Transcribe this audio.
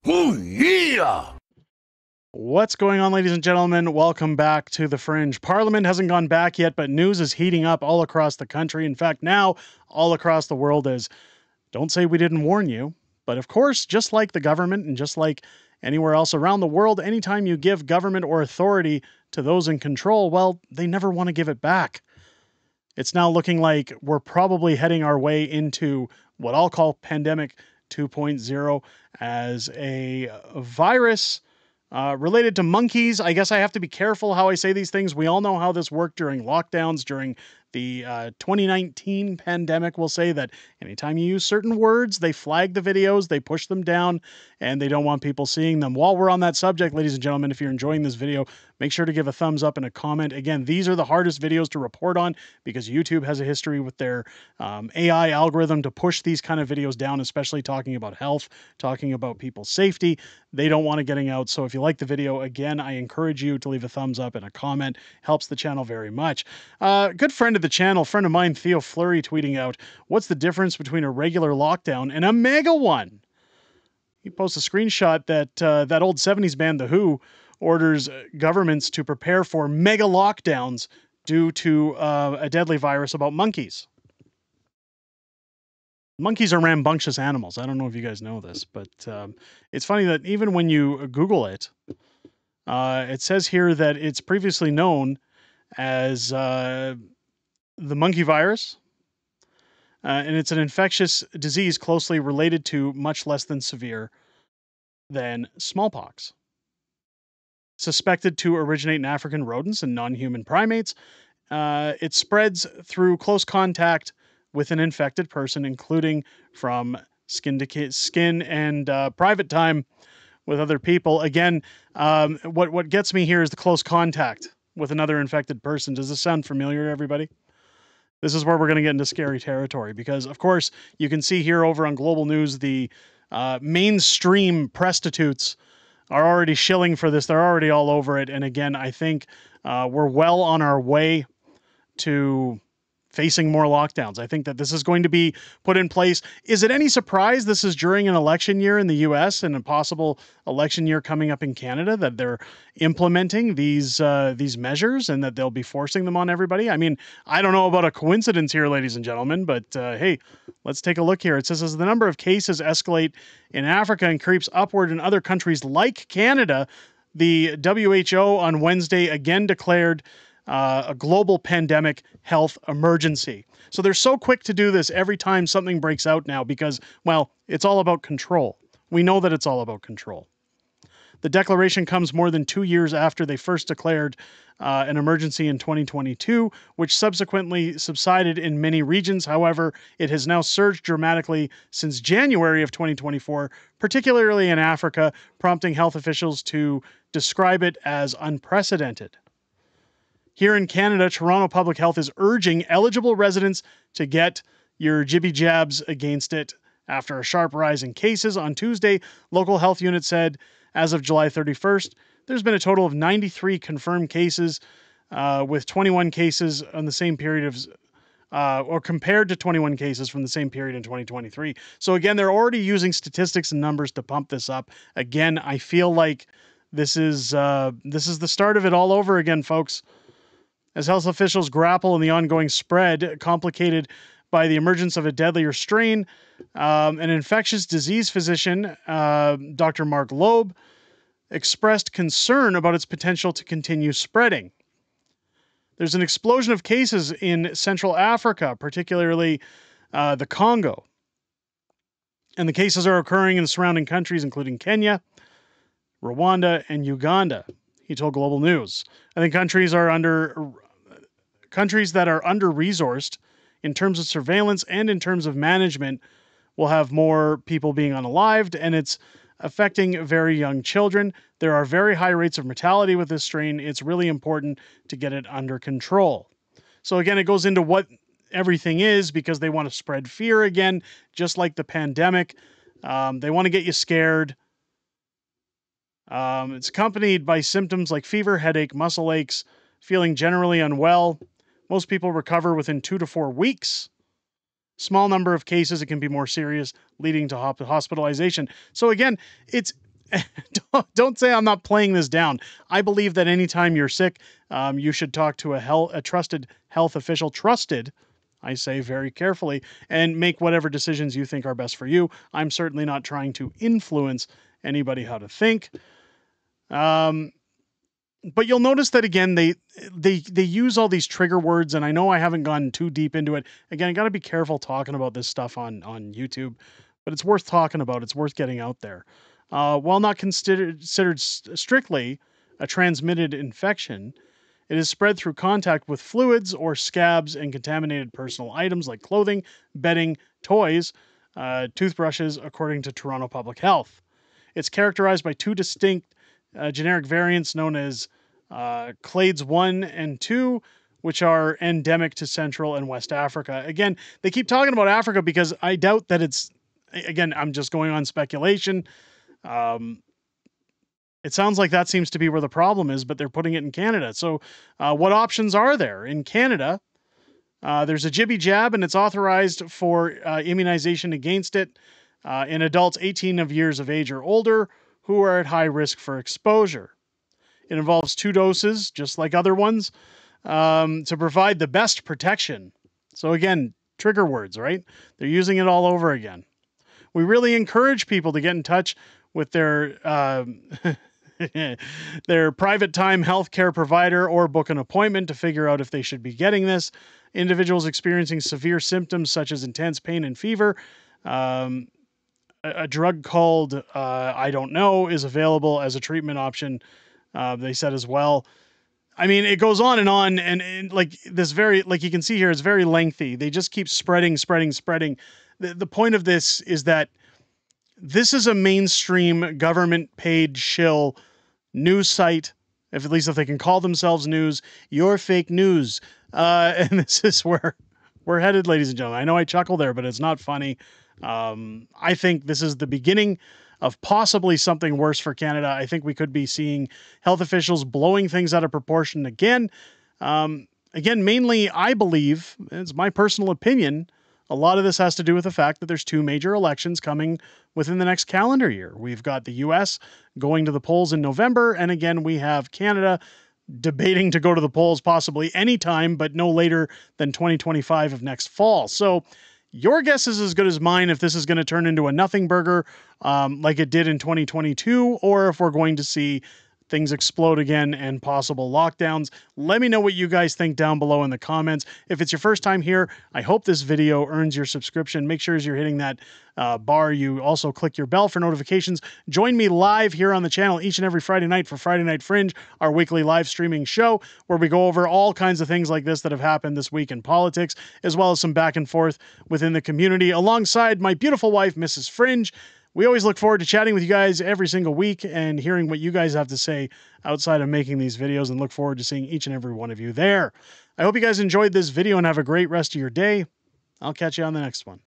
Oh, yeah! What's going on, ladies and gentlemen? Welcome back to the Fringe. Parliament hasn't gone back yet, but news is heating up all across the country. In fact, now all across the world is, don't say we didn't warn you. But of course, just like the government and just like anywhere else around the world, anytime you give government or authority to those in control, well, they never want to give it back. It's now looking like we're probably heading our way into what I'll call pandemic 2.0 as a virus related to monkeys. I guess I have to be careful how I say these things. We all know how this worked during lockdowns, during the 2019 pandemic. We'll say that anytime you use certain words, they flag the videos, they push them down, and they don't want people seeing them. While we're on that subject, ladies and gentlemen, if you're enjoying this video, make sure to give a thumbs up and a comment. Again, these are the hardest videos to report on because YouTube has a history with their AI algorithm to push these kind of videos down, especially talking about health, talking about people's safety. They don't want it getting out. So if you like the video, again, I encourage you to leave a thumbs up and a comment. Helps the channel very much. Good friend of the channel, friend of mine, Theo Fleury, tweeting out, what's the difference between a regular lockdown and a mega one? He posts a screenshot that that old 70s band, The Who, orders governments to prepare for mega lockdowns due to a deadly virus about monkeys. Monkeys are rambunctious animals. I don't know if you guys know this, but it's funny that even when you Google it, it says here that it's previously known as the monkey virus, and it's an infectious disease closely related to, much less than severe, than smallpox. Suspected to originate in African rodents and non-human primates, it spreads through close contact with an infected person, including from skin to skin and private time with other people. Again, what gets me here is the close contact with another infected person. Does this sound familiar to everybody? This is where we're going to get into scary territory because, of course, you can see here over on Global News, the mainstream prostitutes are already shilling for this. They're already all over it. And again, I think we're well on our way to facing more lockdowns. I think that this is going to be put in place. Is it any surprise this is during an election year in the US and a possible election year coming up in Canada that they're implementing these measures and that they'll be forcing them on everybody? I mean, I don't know about a coincidence here, ladies and gentlemen, but hey, let's take a look here. It says as the number of cases escalate in Africa and creeps upward in other countries like Canada, the WHO on Wednesday again declared a global pandemic health emergency. So they're so quick to do this every time something breaks out now because, well, it's all about control. We know that it's all about control. The declaration comes more than 2 years after they first declared an emergency in 2022, which subsequently subsided in many regions. However, it has now surged dramatically since January of 2024, particularly in Africa, prompting health officials to describe it as unprecedented. Here in Canada, Toronto Public Health is urging eligible residents to get your jibby jabs against it after a sharp rise in cases. On Tuesday, local health unit said, as of July 31st, there's been a total of 93 confirmed cases, with 21 cases on the same period of, or compared to 21 cases from the same period in 2023. So again, they're already using statistics and numbers to pump this up. Again, I feel like this is the start of it all over again, folks. As health officials grapple in the ongoing spread, complicated by the emergence of a deadlier strain, an infectious disease physician, Dr. Mark Loeb, expressed concern about its potential to continue spreading. There's an explosion of cases in Central Africa, particularly the Congo. And the cases are occurring in the surrounding countries, including Kenya, Rwanda, and Uganda, he told Global News. I think countries that are under-resourced in terms of surveillance and in terms of management will have more people being unalived, and it's affecting very young children. There are very high rates of mortality with this strain. It's really important to get it under control. So again, it goes into what everything is because they want to spread fear again, just like the pandemic. They want to get you scared. It's accompanied by symptoms like fever, headache, muscle aches, feeling generally unwell. Most people recover within 2 to 4 weeks. Small number of cases, it can be more serious, leading to hospitalization. So again, it's don't say I'm not playing this down. I believe that anytime you're sick, you should talk to a trusted health official. Trusted, I say very carefully, and make whatever decisions you think are best for you. I'm certainly not trying to influence anybody how to think. But you'll notice that again, they use all these trigger words, and I know I haven't gone too deep into it. Again, I got to be careful talking about this stuff on YouTube, but it's worth talking about. It's worth getting out there. While not considered strictly a transmitted infection, it is spread through contact with fluids or scabs and contaminated personal items like clothing, bedding, toys, toothbrushes, according to Toronto Public Health. It's characterized by two distinct generic variants known as clades 1 and 2, which are endemic to Central and West Africa. Again, they keep talking about Africa because I doubt that it's, again, I'm just going on speculation. It sounds like that seems to be where the problem is, but they're putting it in Canada. So what options are there? In Canada, there's a jibby jab, and it's authorized for immunization against it in adults 18 years of age or older who are at high risk for exposure. It involves 2 doses, just like other ones, to provide the best protection. So again, trigger words, right? They're using it all over again. We really encourage people to get in touch with their their private time healthcare provider or book an appointment to figure out if they should be getting this. Individuals experiencing severe symptoms such as intense pain and fever, a drug called I don't know is available as a treatment option, they said as well. I mean, it goes on, and like this very, like you can see here, it's very lengthy. They just keep spreading. The point of this is that this is a mainstream government paid shill news site, at least if they can call themselves news. You're fake news. And this is where we're headed, ladies and gentlemen. I know I chuckle there, but it's not funny. I think this is the beginning of possibly something worse for Canada. I think we could be seeing health officials blowing things out of proportion again. Again, mainly, I believe, it's my personal opinion, a lot of this has to do with the fact that there's 2 major elections coming within the next calendar year. We've got the US going to the polls in November, and again, we have Canada debating to go to the polls possibly anytime, but no later than 2025 of next fall. So your guess is as good as mine if this is going to turn into a nothing burger like it did in 2022, or if we're going to see things explode again and possible lockdowns. Let me know what you guys think down below in the comments. If it's your first time here, I hope this video earns your subscription. Make sure as you're hitting that bar, you also click your bell for notifications. Join me live here on the channel each and every Friday night for Friday Night Fringe, our weekly live streaming show where we go over all kinds of things like this that have happened this week in politics, as well as some back and forth within the community, alongside my beautiful wife, Mrs. Fringe. We always look forward to chatting with you guys every single week and hearing what you guys have to say outside of making these videos, and look forward to seeing each and every one of you there. I hope you guys enjoyed this video and have a great rest of your day. I'll catch you on the next one.